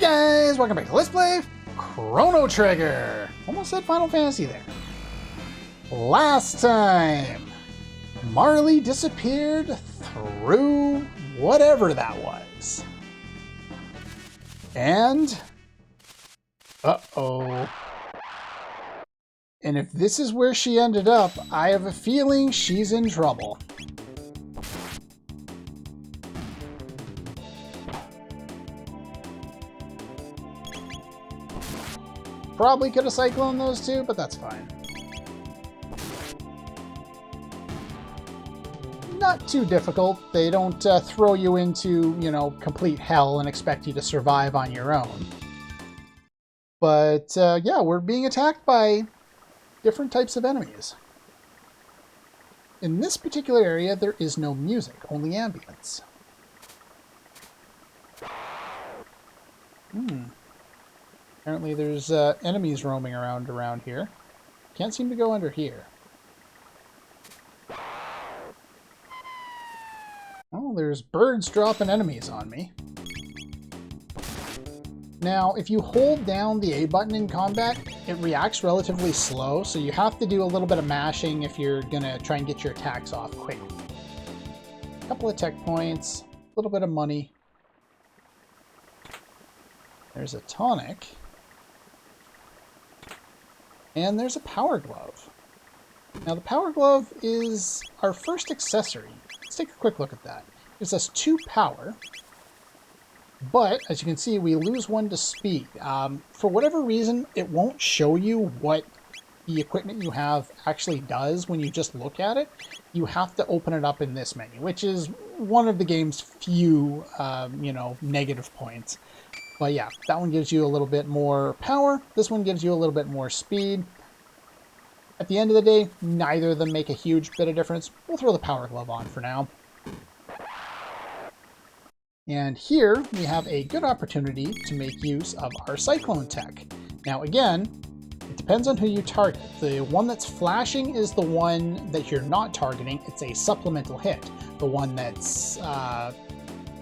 Guys, welcome back to Let's Play Chrono Trigger. Almost said Final Fantasy there. Last time, Marle disappeared through whatever that was. And, uh-oh. And if this is where she ended up, I have a feeling she's in trouble. Probably could have cycloned those two, but that's fine. Not too difficult. They don't throw you into, complete hell and expect you to survive on your own. But, yeah, we're being attacked by different types of enemies. In this particular area, there is no music, only ambience. Apparently there's enemies roaming around here. Can't seem to go under here. Oh, there's birds dropping enemies on me. Now, if you hold down the A button in combat, it reacts relatively slow, so you have to do a little bit of mashing if you're gonna try and get your attacks off quickly. A couple of tech points, a little bit of money. There's a tonic. And there's a power glove. Now the power glove is our first accessory. Let's take a quick look at that. It gives us 2 power, but as you can see, we lose 1 to speed. For whatever reason, it won't show you what the equipment you have actually does when you just look at it. You have to open it up in this menu, which is one of the game's few, negative points. But yeah, that one gives you a little bit more power. This one gives you a little bit more speed. At the end of the day, neither of them make a huge bit of difference. We'll throw the power glove on for now. And here we have a good opportunity to make use of our cyclone tech. Now again, it depends on who you target. The one that's flashing is the one that you're not targeting. It's a supplemental hit. The one that's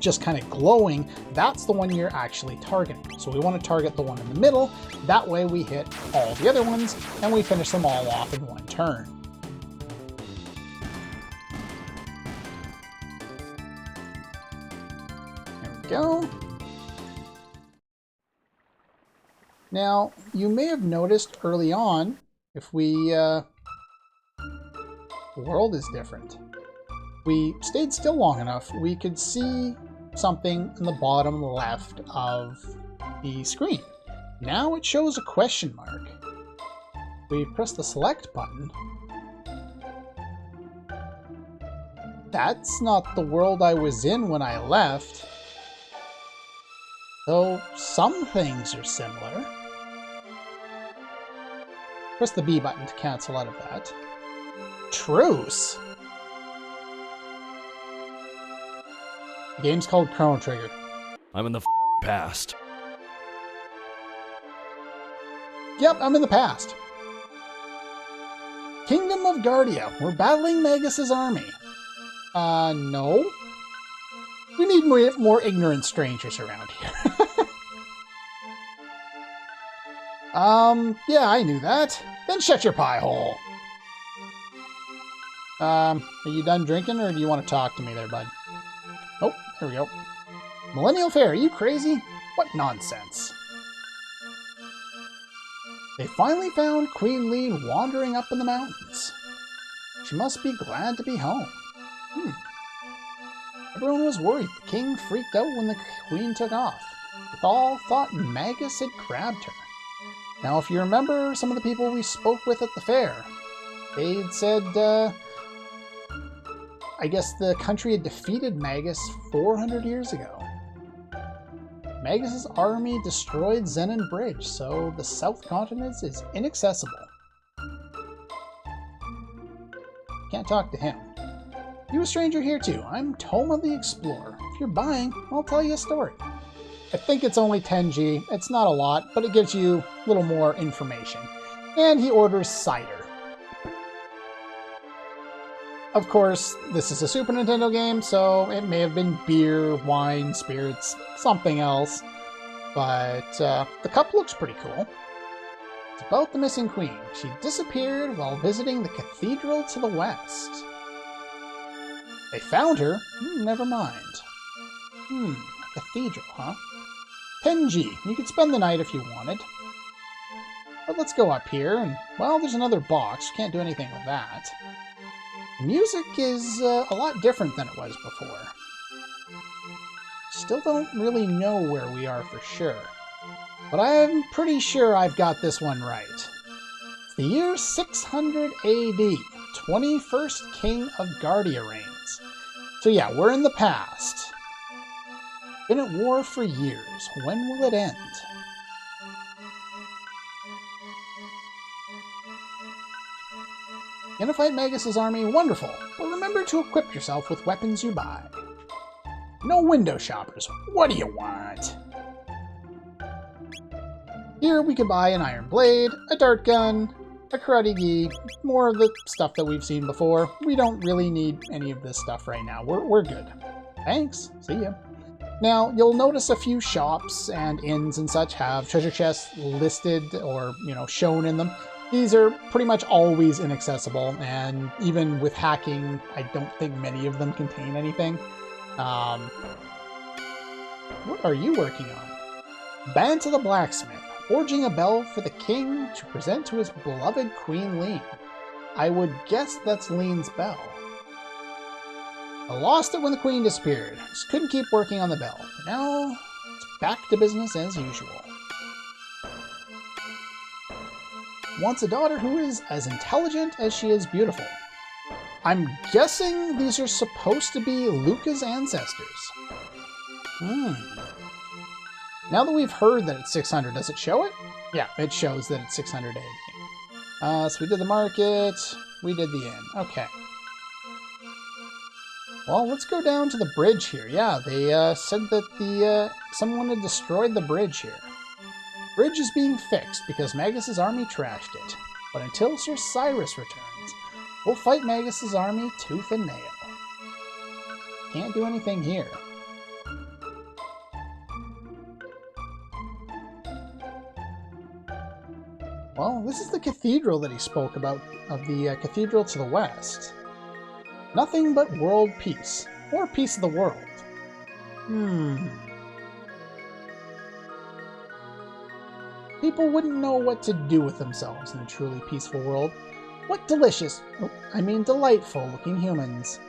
just kind of glowing, that's the one you're actually targeting. So we want to target the one in the middle. That way we hit all the other ones and we finish them all off in one turn. There we go. Now, you may have noticed early on, if we... the world is different. We stayed still long enough, we could see something in the bottom left of the screen. Now it shows a question mark. We press the select button. That's not the world I was in when I left. Though some things are similar. Press the B button to cancel out of that. Truce! The game's called Chrono Trigger. I'm in the past. Yep, I'm in the past. Kingdom of Guardia. We're battling Magus' army. No. We need more ignorant strangers around here. Yeah, I knew that. Then shut your pie hole. Are you done drinking, or do you want to talk to me there, bud? Oh, there we go. Millennial Fair, are you crazy? What nonsense. They finally found Queen Lee wandering up in the mountains. She must be glad to be home. Everyone was worried. The king freaked out when the queen took off. They all thought Magus had grabbed her. Now, if you remember some of the people we spoke with at the fair, they'd said, I guess the country had defeated Magus 400 years ago. Magus' army destroyed Zenon Bridge, so the South Continent is inaccessible. Can't talk to him. You a stranger here too. I'm Toma the Explorer. If you're buying, I'll tell you a story. I think it's only 10G. It's not a lot, but it gives you a little more information. And he orders cider. Of course, this is a Super Nintendo game, so it may have been beer, wine, spirits, something else. But the cup looks pretty cool. It's about the missing queen. She disappeared while visiting the cathedral to the west. They found her? Never mind. Cathedral, huh? Penji, you could spend the night if you wanted. But let's go up here, and, well, there's another box. Can't do anything with that. Music is a lot different than it was before. Still don't really know where we are for sure. But I'm pretty sure I've got this one right. It's the year 600 AD, 21st King of Guardia reigns. So yeah, we're in the past. Been at war for years. When will it end? Gonna fight Magus' army? Wonderful. But remember to equip yourself with weapons you buy. No window shoppers. What do you want? Here we could buy an iron blade, a dart gun, a karate gi, more of the stuff that we've seen before. We don't really need any of this stuff right now. We're good. Thanks. See ya. Now, you'll notice a few shops and inns and such have treasure chests listed or, shown in them. These are pretty much always inaccessible, and even with hacking, I don't think many of them contain anything. What are you working on? Band to the blacksmith, forging a bell for the king to present to his beloved Queen Lean. I would guess that's Lean's bell. I lost it when the queen disappeared. Just couldn't keep working on the bell. But now, it's back to business as usual. Wants a daughter who is as intelligent as she is beautiful. I'm guessing these are supposed to be Luca's ancestors. Now that we've heard that it's 600, does it show it? Yeah, it shows that it's 600 AD. So we did the market, we did the inn. Okay. Well, let's go down to the bridge here. Yeah, they said that someone had destroyed the bridge here. Bridge is being fixed because Magus' army trashed it. But until Sir Cyrus returns, we'll fight Magus' army tooth and nail. Can't do anything here. Well, this is the cathedral that he spoke about, of the cathedral to the west. Nothing but world peace, or peace of the world. People wouldn't know what to do with themselves in a truly peaceful world. What delightful looking humans.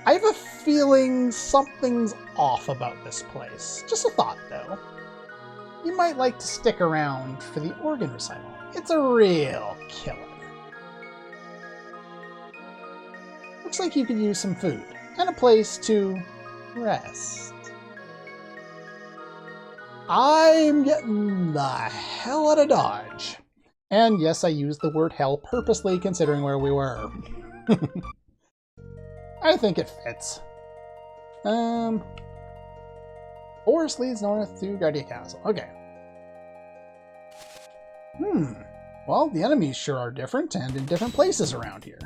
I have a feeling something's off about this place. Just a thought, though. You might like to stick around for the organ recital. It's a real killer. Looks like you could use some food and a place to rest. I'm getting the hell out of Dodge. And yes, I used the word hell purposely considering where we were. I think it fits. Forest leads north to Guardia Castle. Okay. Well, the enemies sure are different and in different places around here.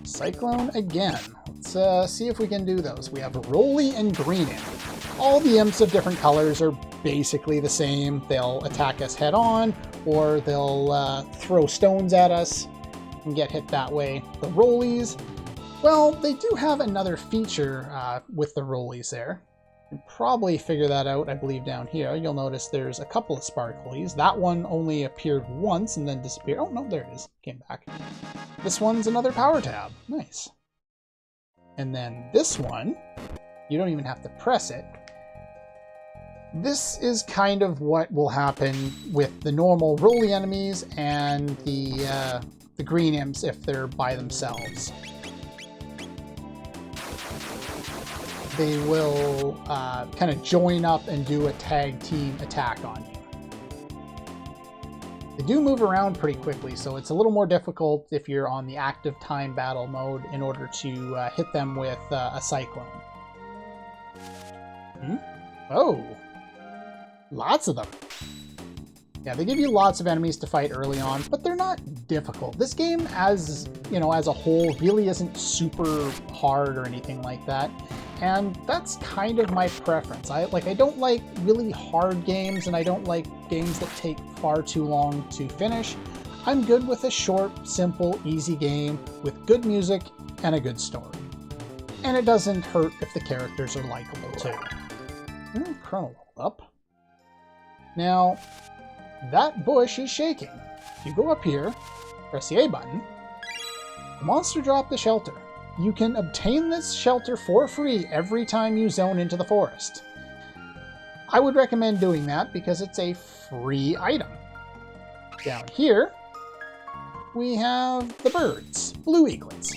Cyclone again. Let's see if we can do those. We have Roly and Green Imp. All the imps of different colors are basically the same. They'll attack us head on, or they'll throw stones at us and get hit that way. The Rollies, well, they do have another feature with the Rollies there. You can probably figure that out, I believe, down here. You'll notice there's a couple of sparklies. That one only appeared once and then disappeared. Oh, no, there it is. Came back. This one's another power tab. Nice. And then this one, you don't even have to press it. This is kind of what will happen with the normal Rolly enemies and the green imps if they're by themselves. They will kind of join up and do a tag team attack on you. They do move around pretty quickly, so it's a little more difficult if you're on the active time battle mode in order to hit them with a cyclone. Oh, lots of them. Yeah, they give you lots of enemies to fight early on, but they're not difficult. This game, as a whole, really isn't super hard or anything like that. And that's kind of my preference. I don't like really hard games, and I don't like games that take far too long to finish. I'm good with a short, simple, easy game with good music and a good story. And it doesn't hurt if the characters are likable too. Chrono up. Now, that bush is shaking. If you go up here, press the A button, the monster dropped the shelter. You can obtain this shelter for free every time you zone into the forest. I would recommend doing that because it's a free item. Down here, we have the birds, blue eaglets.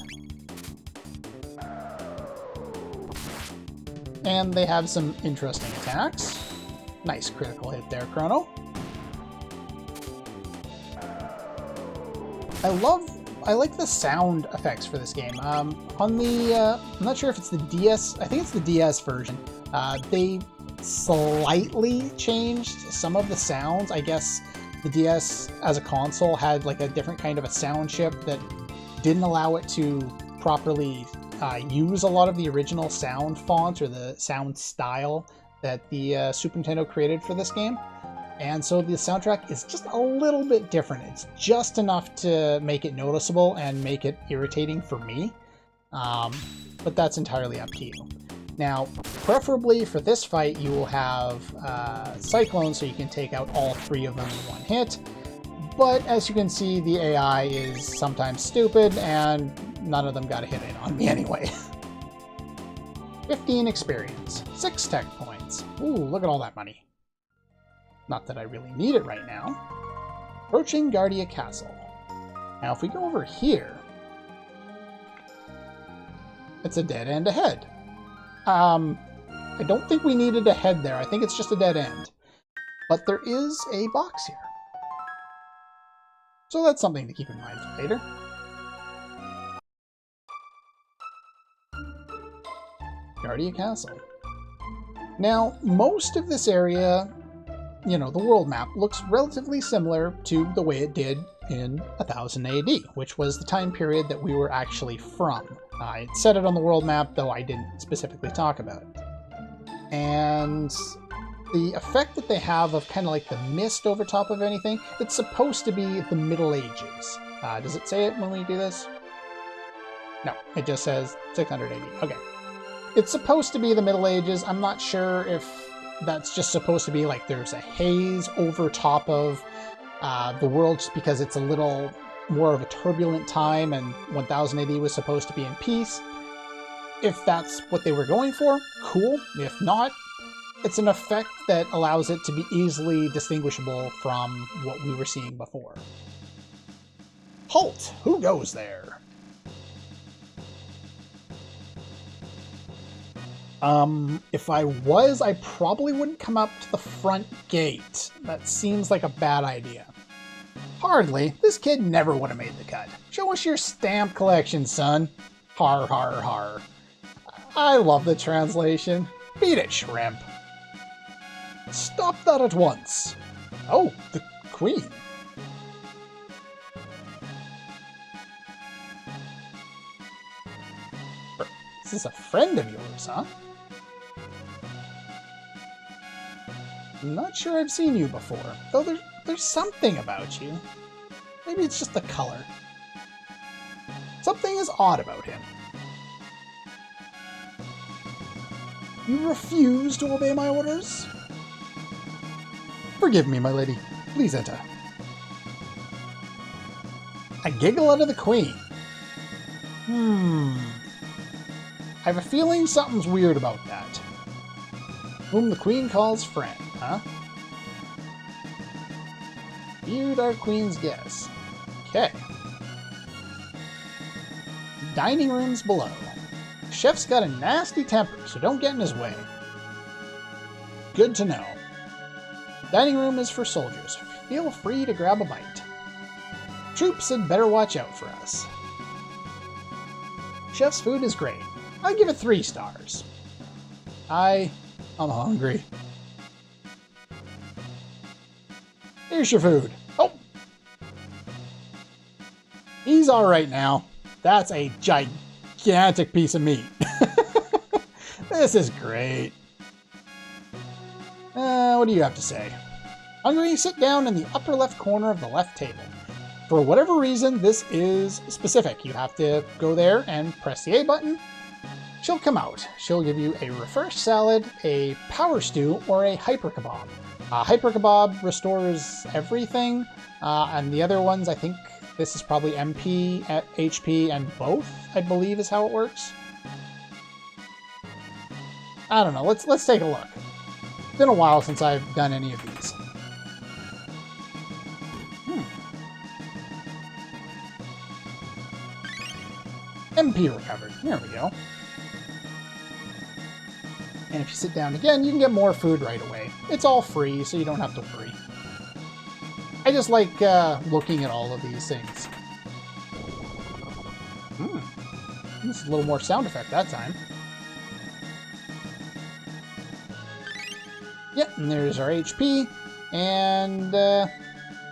And they have some interesting attacks. Nice critical hit there, Chrono. I like the sound effects for this game. On the, I'm not sure if it's the DS, I think it's the DS version. They slightly changed some of the sounds. I guess the DS as a console had like a different kind of a sound chip that didn't allow it to properly use a lot of the original sound fonts or the sound style that the Super Nintendo created for this game. And so the soundtrack is just a little bit different. It's just enough to make it noticeable and make it irritating for me. But that's entirely up to you. Now, preferably for this fight, you will have Cyclone, so you can take out all 3 of them in one hit. But as you can see, the AI is sometimes stupid, and none of them got a hit in on me anyway. 15 experience, 6 tech points. Ooh, look at all that money. Not that I really need it right now. Approaching Guardia Castle. Now if we go over here, it's a dead end ahead. I don't think we needed a head there. I think it's just a dead end. But there is a box here. So that's something to keep in mind for later. Guardia Castle. Now, most of this area, you know, the world map, looks relatively similar to the way it did in 1000 AD, which was the time period that we were actually from. I said it on the world map, though I didn't specifically talk about it. And the effect that they have of kind of like the mist over top of anything, it's supposed to be the Middle Ages. Does it say it when we do this? No, it just says 600 AD. Okay. It's supposed to be the Middle Ages. I'm not sure if that's just supposed to be like there's a haze over top of the world just because it's a little more of a turbulent time and 1000 AD was supposed to be in peace. If that's what they were going for, cool. If not, it's an effect that allows it to be easily distinguishable from what we were seeing before. Halt! Who goes there? If I was, I probably wouldn't come up to the front gate. That seems like a bad idea. Hardly. This kid never would have made the cut. Show us your stamp collection, son. Har har har. I love the translation. Beat it, shrimp. Stop that at once. Oh, the queen. This is a friend of yours, huh? I'm not sure I've seen you before, though there's something about you. Maybe it's just the color. Something is odd about him. You refuse to obey my orders? Forgive me, my lady. Please enter. A giggle out of the queen. I have a feeling something's weird about that. Whom the queen calls friend, huh? Viewed our queen's guess. Okay. Dining rooms below. Chef's got a nasty temper, so don't get in his way. Good to know. Dining room is for soldiers. Feel free to grab a bite. Troops had better watch out for us. Chef's food is great. I give it 3 stars. I'm hungry. Here's your food. Oh! He's alright now. That's a gigantic piece of meat. This is great. What do you have to say? Hungry? Sit down in the upper left corner of the left table. For whatever reason, this is specific. You have to go there and press the A button. She'll come out. She'll give you a refreshed salad, a power stew, or a hyper kebab. Hyper kebab restores everything, and the other ones, I think this is probably MP, HP, and both, I believe is how it works. I don't know. Let's take a look. It's been a while since I've done any of these. MP recovered. There we go. And if you sit down again, you can get more food right away. It's all free, so you don't have to worry. I just like looking at all of these things. This is a little more sound effect that time. Yep, and there's our HP. And the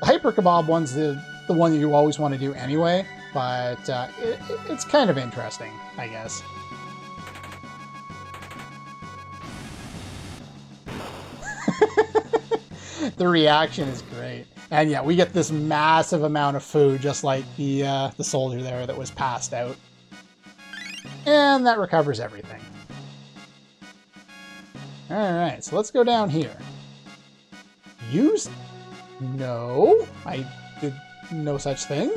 Hyper Kebab one's the one that you always want to do anyway. But it's kind of interesting, I guess. The reaction is great. And yeah, we get this massive amount of food, just like the soldier there that was passed out. And that recovers everything. Alright, so let's go down here. Use? No, I did no such thing.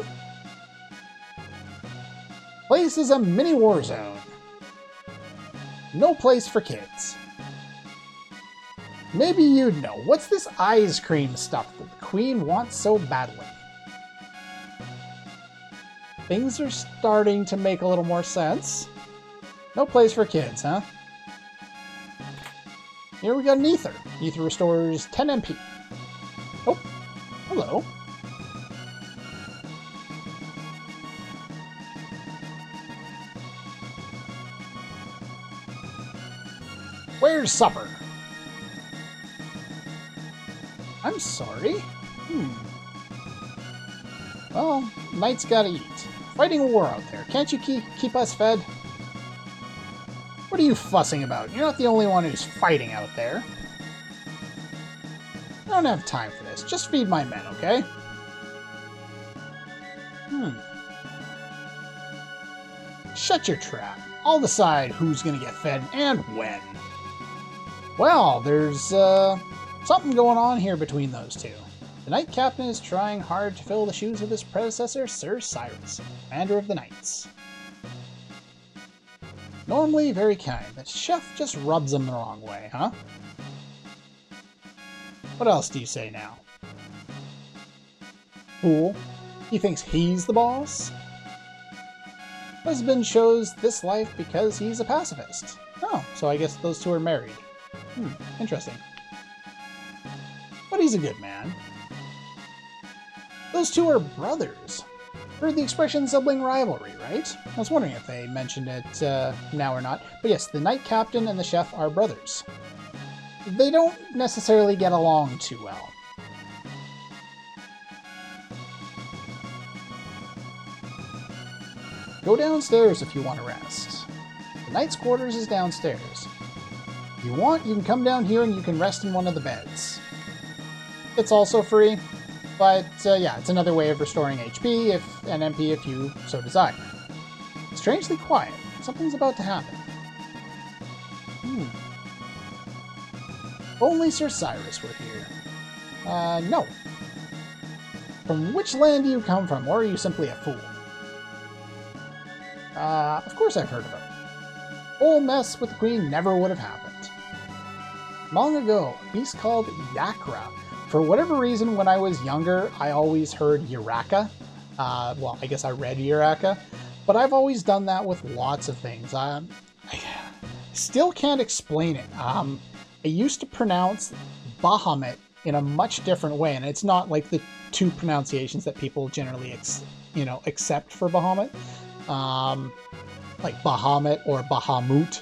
Place is a mini war zone. No place for kids. Maybe you'd know. What's this ice cream stuff that the Queen wants so badly? Things are starting to make a little more sense. No place for kids, huh? Here we got an ether. Ether restores 10 MP. Oh, hello. Where's supper? I'm sorry. Well, Knight's gotta eat. Fighting a war out there. Can't you keep us fed? What are you fussing about? You're not the only one who's fighting out there. I don't have time for this. Just feed my men, okay? Shut your trap. I'll decide who's gonna get fed and when. Well, there's something going on here between those two. The Knight Captain is trying hard to fill the shoes of his predecessor, Sir Cyrus, commander of the Knights. Normally very kind, but Chef just rubs him the wrong way, huh? What else do you say now? Fool. He thinks he's the boss? Husband chose this life because he's a pacifist. Oh, so I guess those two are married. Interesting. But he's a good man. Those two are brothers. Heard the expression sibling rivalry, right? I was wondering if they mentioned it now or not. But yes, the Knight Captain and the Chef are brothers. They don't necessarily get along too well. Go downstairs if you want to rest. The Knight's quarters is downstairs. If you want, you can come down here and you can rest in one of the beds. It's also free, but yeah, it's another way of restoring HP and MP if you so desire. Strangely quiet. Something's about to happen. If only Sir Cyrus were here. No. From which land do you come from, or are you simply a fool? Of course I've heard of him. Whole mess with the Queen never would have happened. Long ago, a beast called Yakra. For whatever reason, when I was younger, I always heard Yaraka. Well, I guess I read Yaraka. But I've always done that with lots of things. I still can't explain it. I used to pronounce Bahamut in a much different way, and it's not like the two pronunciations that people generally accept for Bahamut. Like Bahamut or Bahamut.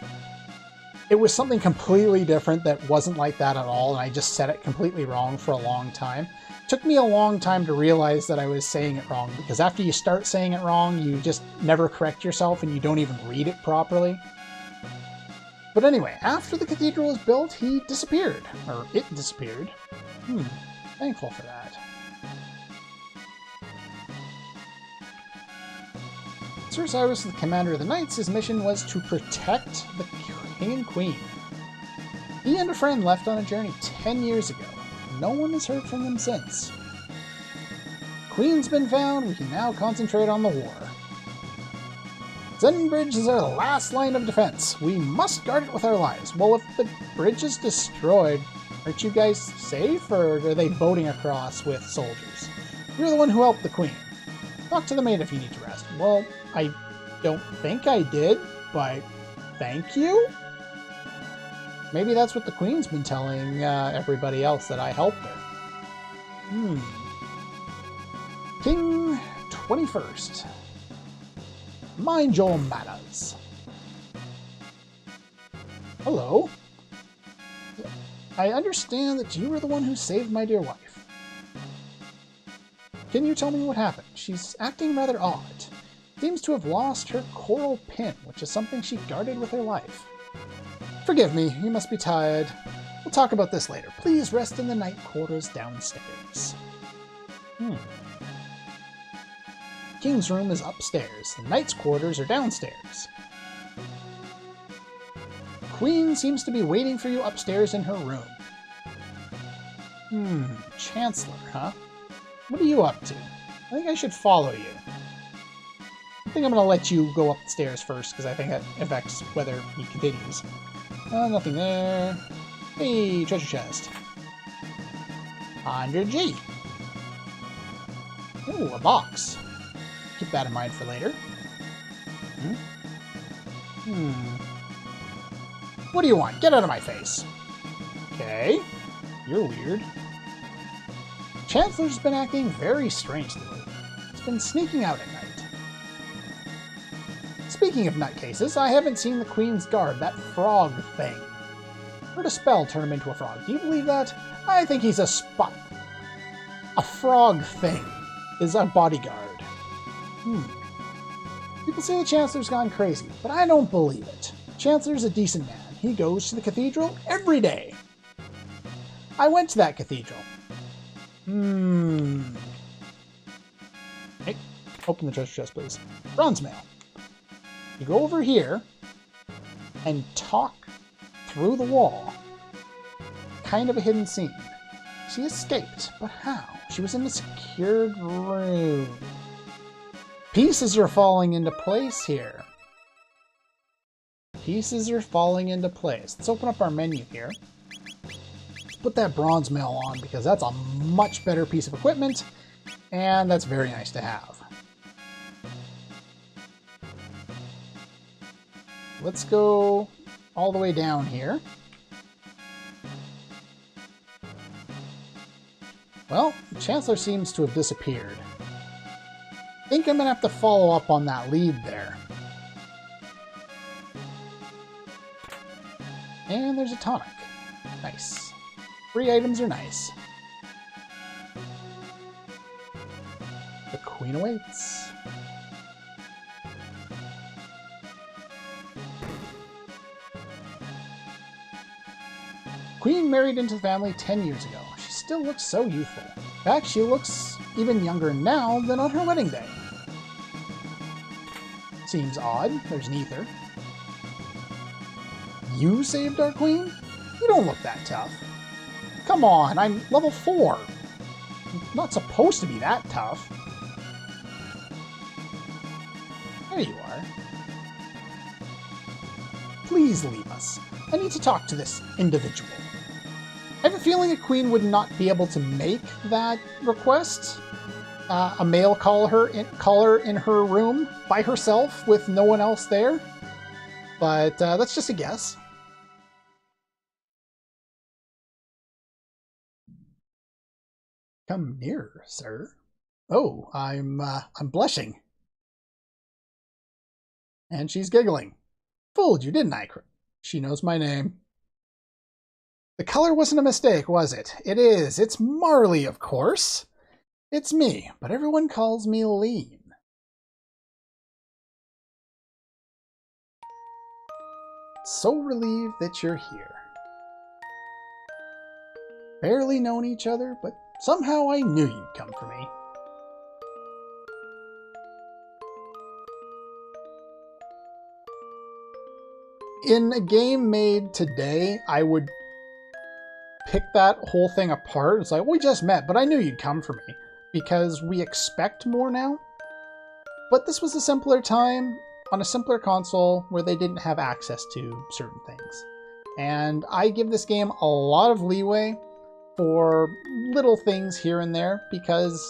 It was something completely different that wasn't like that at all, and I just said it completely wrong for a long time. It took me a long time to realize that I was saying it wrong, because after you start saying it wrong, you just never correct yourself and you don't even read it properly. But anyway, after the cathedral was built, he disappeared. Or it disappeared. Thankful for that. Sir Cyrus, the commander of the knights, his mission was to protect the king and queen. He and a friend left on a journey 10 years ago. No one has heard from them since. Queen's been found, we can now concentrate on the war. Zen Bridge is our last line of defense. We must guard it with our lives. Well, if the bridge is destroyed, aren't you guys safe, or are they boating across with soldiers? You're the one who helped the queen. Talk to the maid if you need to rest. Well, I don't think I did, but thank you? Maybe that's what the queen's been telling everybody else, that I helped her. King 21st. Mind your manners. Hello. I understand that you were the one who saved my dear wife. Can you tell me what happened? She's acting rather odd. Seems to have lost her coral pin, which is something she guarded with her life. Forgive me, you must be tired. We'll talk about this later. Please rest in the night quarters downstairs. King's room is upstairs. The knight's quarters are downstairs. Queen seems to be waiting for you upstairs in her room. Chancellor, huh? What are you up to? I think I should follow you. I think I'm going to let you go up the stairs first, because I think that affects whether he continues. Nothing there. Hey, treasure chest. 100G. Ooh, a box. Keep that in mind for later. What do you want? Get out of my face. Okay. You're weird. Chancellor's been acting very strangely. He's been sneaking out at night. Speaking of nutcases, I haven't seen the Queen's Guard, that frog thing. Heard a spell turn him into a frog. Do you believe that? I think he's a spot. A frog thing is a bodyguard. People say the Chancellor's gone crazy, but I don't believe it. Chancellor's a decent man. He goes to the cathedral every day. I went to that cathedral. Hey, open the treasure chest, please. Bronze mail. You go over here and talk through the wall. Kind of a hidden scene. She escaped, but how? She was in a secured room. Pieces are falling into place here. Pieces are falling into place. Let's open up our menu here. Let's put that bronze mail on, because that's a much better piece of equipment, and that's very nice to have. Let's go all the way down here. Well, the Chancellor seems to have disappeared. I think I'm going to have to follow up on that lead there. And there's a tonic. Nice. 3 items are nice. The Queen awaits. Queen married into the family 10 years ago. She still looks so youthful. In fact, she looks even younger now than on her wedding day. Seems odd. There's neither. You saved our queen? You don't look that tough. Come on, I'm level 4. I'm not supposed to be that tough. There you are. Please leave us. I need to talk to this individual. I have a feeling a queen would not be able to make that request. A male caller in her room by herself with no one else there. But that's just a guess. Come nearer, sir. Oh, I'm blushing. And she's giggling. Fooled you, didn't I? She knows my name. The color wasn't a mistake, was it? It is. It's Marley, of course. It's me, but everyone calls me Lean. So relieved that you're here. Barely known each other, but somehow I knew you'd come for me. In a game made today, I would pick that whole thing apart. It's like, we just met, but I knew you'd come for me. Because we expect more now. But this was a simpler time on a simpler console where they didn't have access to certain things. And I give this game a lot of leeway for little things here and there because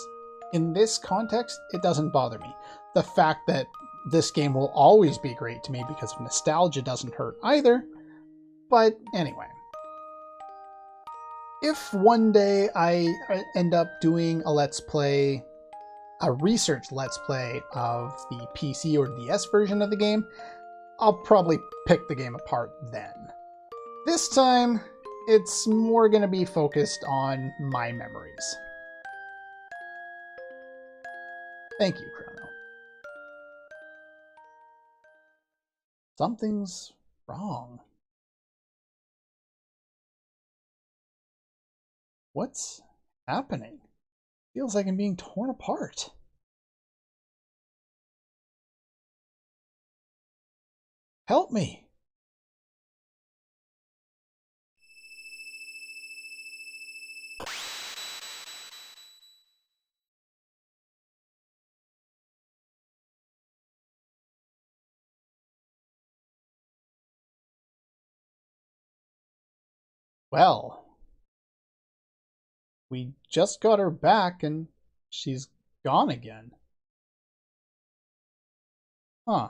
in this context, it doesn't bother me. The fact that this game will always be great to me because of nostalgia doesn't hurt either. But anyway. If one day I end up doing a Let's Play, a research Let's Play of the PC or DS version of the game, I'll probably pick the game apart then. This time, it's more going to be focused on my memories. Thank you, Chrono. Something's wrong. What's happening? Feels like I'm being torn apart. Help me. Well, we just got her back and she's gone again. Huh.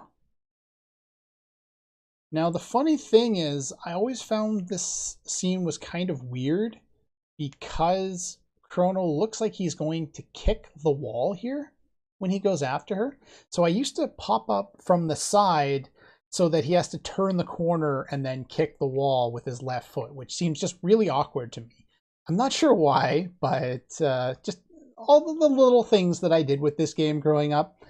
Now, the funny thing is, I always found this scene was kind of weird because Chrono looks like he's going to kick the wall here when he goes after her. So I used to pop up from the side so that he has to turn the corner and then kick the wall with his left foot, which seems just really awkward to me. I'm not sure why, but just all of the little things that I did with this game growing up,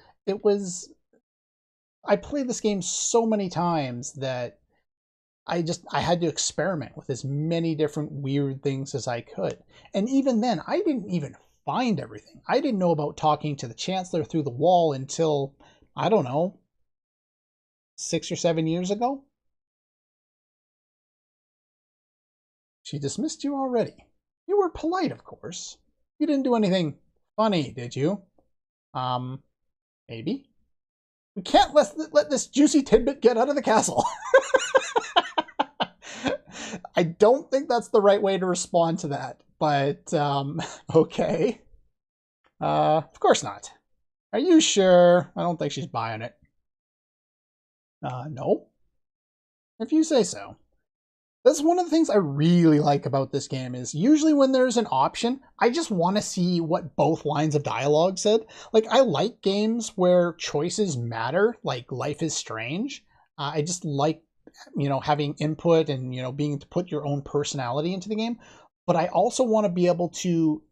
I played this game so many times that I had to experiment with as many different weird things as I could. And even then, I didn't even find everything. I didn't know about talking to the Chancellor through the wall until, I don't know, 6 or 7 years ago. She dismissed you already. You were polite, of course. You didn't do anything funny, did you? Maybe. We can't let this juicy tidbit get out of the castle. I don't think that's the right way to respond to that, but okay. Of course not. Are you sure? I don't think she's buying it. No. If you say so. That's one of the things I really like about this game is usually when there's an option, I just want to see what both lines of dialogue said. Like, I like games where choices matter, like Life is Strange. I just like, having input and, being able to put your own personality into the game. But I also want to be able to,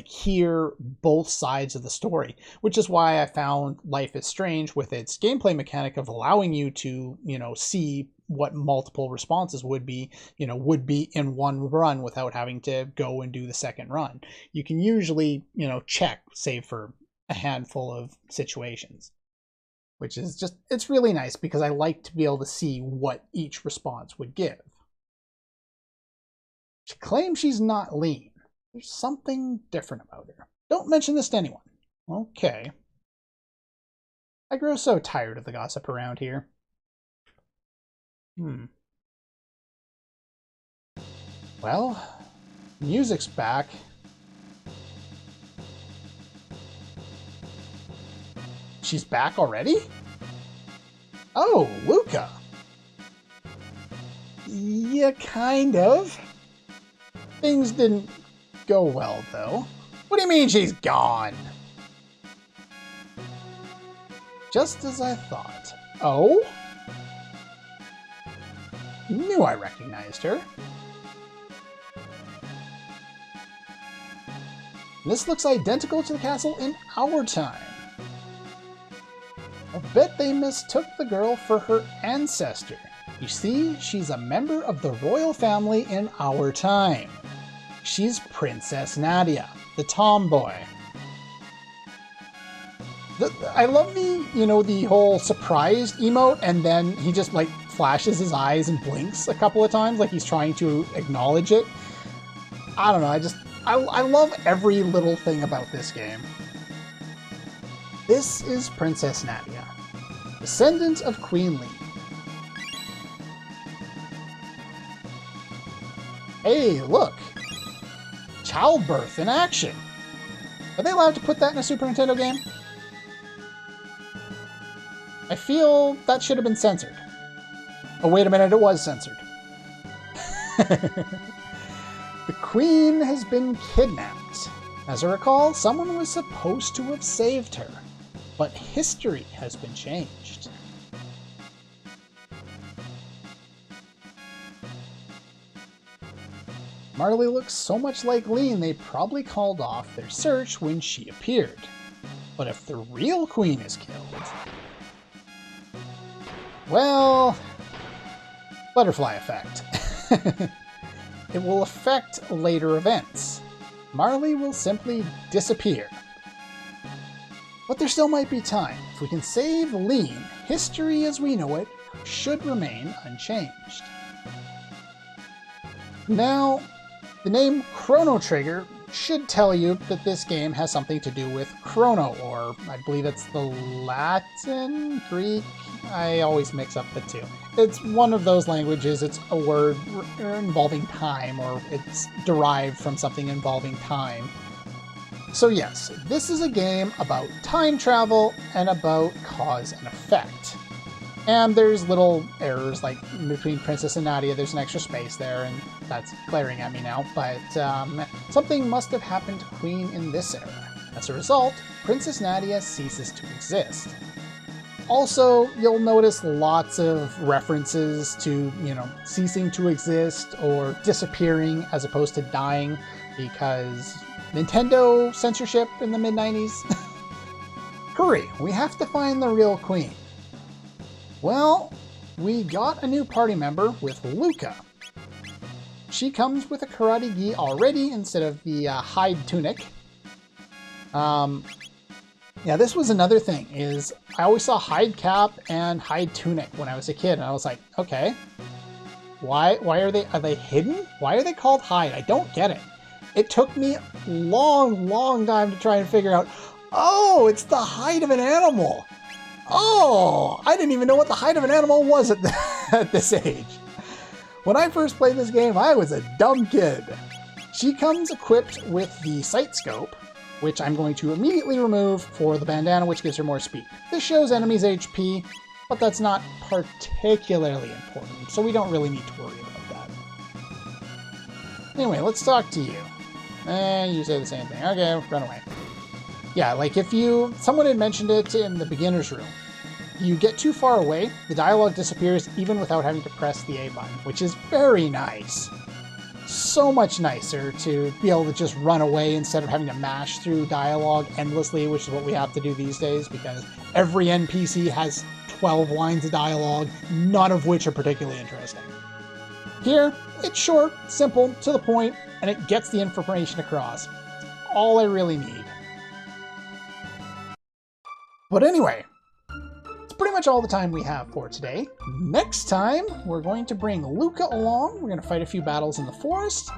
hear both sides of the story, which is why I found Life is Strange with its gameplay mechanic of allowing you to, see what multiple responses would be in one run without having to go and do the second run. You can usually, check, save for a handful of situations, which is just, it's really nice because I like to be able to see what each response would give. She claims she's not lean. There's something different about her. Don't mention this to anyone. Okay. I grow so tired of the gossip around here. Well, music's back. She's back already? Oh, Luca. Yeah, kind of. Things didn't go well, though. What do you mean she's gone? Just as I thought. Oh? Knew I recognized her. This looks identical to the castle in our time. I'll bet they mistook the girl for her ancestor. You see, she's a member of the royal family in our time. She's Princess Nadia, the tomboy. I love the whole surprised emote, and then he just like flashes his eyes and blinks a couple of times like he's trying to acknowledge it. I don't know, I love every little thing about this game. This is Princess Nadia, descendant of Queen Lee. Hey, look! Childbirth in action! Are they allowed to put that in a Super Nintendo game? I feel that should have been censored. Oh, wait a minute, it was censored. The Queen has been kidnapped. As I recall, someone was supposed to have saved her, but history has been changed. Marle looks so much like Lean they probably called off their search when she appeared. But if the real Queen is killed... well... butterfly effect. It will affect later events. Marle will simply disappear. But there still might be time. If we can save Lean, history as we know it should remain unchanged. Now, the name Chrono Trigger should tell you that this game has something to do with Chrono, or I believe it's the Latin, Greek, I always mix up the two. It's one of those languages, it's a word involving time, or it's derived from something involving time. So yes, this is a game about time travel and about cause and effect. And there's little errors, like between Princess and Nadia, there's an extra space there, and that's glaring at me now, but something must have happened to Queen in this era. As a result, Princess Nadia ceases to exist. Also, you'll notice lots of references to, ceasing to exist or disappearing as opposed to dying, because Nintendo censorship in the mid-90s. Hurry, we have to find the real Queen. Well, we got a new party member with Luca. She comes with a karate gi already instead of the hide tunic. Yeah, this was another thing, is I always saw hide cap and hide tunic when I was a kid, and I was like, okay, why are they hidden? Why are they called hide? I don't get it. It took me a long time to try and figure out, oh, it's the hide of an animal. Oh, I didn't even know what the hide of an animal was at this age. When I first played this game, I was a dumb kid. She comes equipped with the sight scope, which I'm going to immediately remove for the bandana, which gives her more speed. This shows enemies' HP, but that's not particularly important, so we don't really need to worry about that. Anyway, let's talk to you. You say the same thing. Okay, run away. Yeah, like if someone had mentioned it in the beginner's room, you get too far away, the dialogue disappears even without having to press the A button, which is very nice. So much nicer to be able to just run away instead of having to mash through dialogue endlessly, which is what we have to do these days because every NPC has 12 lines of dialogue, none of which are particularly interesting. Here, it's short, simple, to the point, and it gets the information across. It's all I really need. But anyway, it's pretty much all the time we have for today. Next time, we're going to bring Luca along. We're going to fight a few battles in the forest,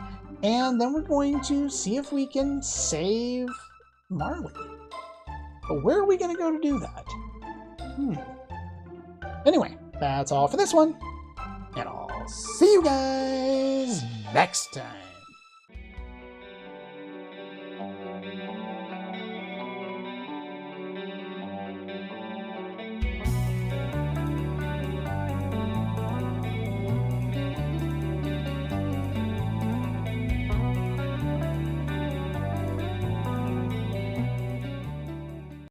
and then we're going to see if we can save Marle. But where are we going to go to do that? Anyway, that's all for this one, and I'll see you guys next time.